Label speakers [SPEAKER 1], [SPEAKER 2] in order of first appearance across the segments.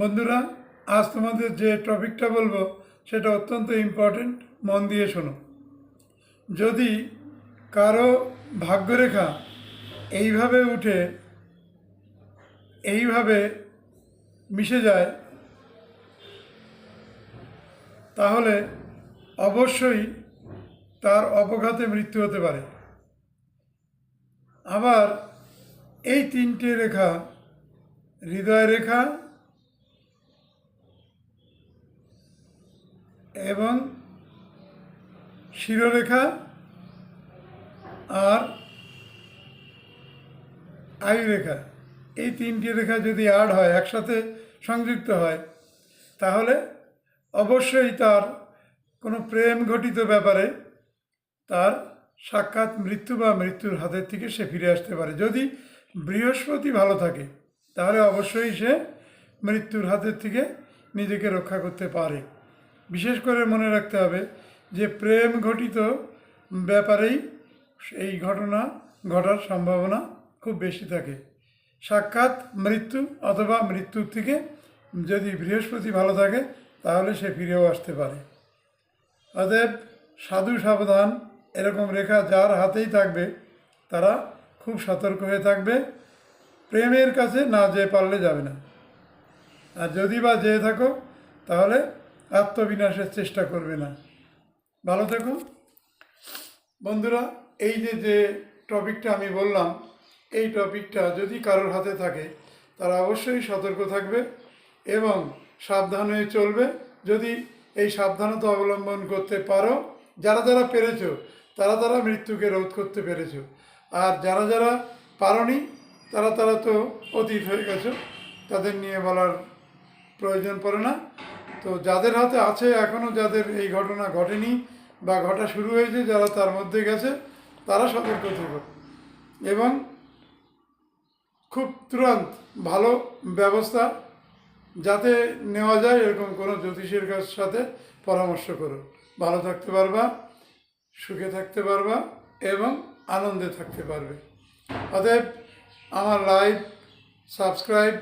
[SPEAKER 1] বন্ধুরা, আজ তোমাদের যে টপিকটা বলবো সেটা অত্যন্ত ইম্পর্টেন্ট, মন দিয়ে শোনো। যদি কারো ভাগ্যরেখা এইভাবে উঠে এইভাবে মিশে যায়, তাহলে অবশ্যই তার অপঘাতে মৃত্যু হতে পারে। আবার এই তিনটে রেখা, হৃদয় রেখা এবং শিরোরেখা আর আয়ুরেখা, এই তিনটি রেখা যদি অ্যাড হয়, একসাথে সংযুক্ত হয়, তাহলে অবশ্যই তার কোনো প্রেম ঘটিত ব্যাপারে তার সাক্ষাৎ মৃত্যু বা মৃত্যুর হাতের থেকে সে ফিরে আসতে পারে। যদি বৃহস্পতি ভালো থাকে তাহলে অবশ্যই সে মৃত্যুর হাতের থেকে নিজেকে রক্ষা করতে পারে। বিশেষ করে মনে রাখতে হবে যে প্রেম ঘটিত ব্যাপারেই এই ঘটনা ঘটার সম্ভাবনা খুব বেশি থাকে। সাক্ষাৎ মৃত্যু অথবা মৃত্যুর থেকে যদি বৃহস্পতি ভালো থাকে তাহলে সে ফিরেও আসতে পারে। অতএব সাধু সাবধান, এরকম রেখা যার হাতেই থাকবে তারা খুব সতর্ক হয়ে থাকবে, প্রেমের কাছে না যেয়ে পারলে যাবে না। আর যদি বা যেয়ে থাকো তাহলে আত্মবিনাশের চেষ্টা করবে না। ভালো থেকো বন্ধুরা। এই যে টপিকটা আমি বললাম, এই টপিকটা যদি কারোর হাতে থাকে তারা অবশ্যই সতর্ক থাকবে এবং সাবধান হয়ে চলবে। যদি এই সাবধানতা অবলম্বন করতে পারো, যারা যারা পেরেছো তারা মৃত্যুকে রোধ করতে পেরেছো, আর যারা যারা পারোনি তারা তো অতীত হয়ে গেছো, তাদের নিয়ে বলার প্রয়োজন পড়ে না। তো যাদের হাতে আছে এখনও, যাদের এই ঘটনা ঘটেনি বা ঘটা শুরু হয়েছে, যারা তার মধ্যে গেছে তারা সতর্ক থেকো এবং খুব তুরন্ত ভালো ব্যবস্থা যাতে নেওয়া যায় এরকম কোনো জ্যোতিষের কাছ সাথে পরামর্শ করো। ভালো থাকতে পারবা, সুখে থাকতে পারবা এবং আনন্দে থাকতে পারবে। অতএব আমার লাইভ, সাবস্ক্রাইব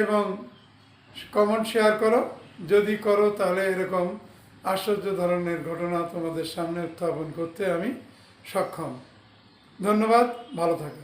[SPEAKER 1] এবং কমেন্ট শেয়ার করো। যদি করো তাহলে এরকম আশ্চর্য ধরনের ঘটনা তোমাদের সামনে উত্থাপন করতে আমি সক্ষম। ধন্যবাদ, ভালো থাকো।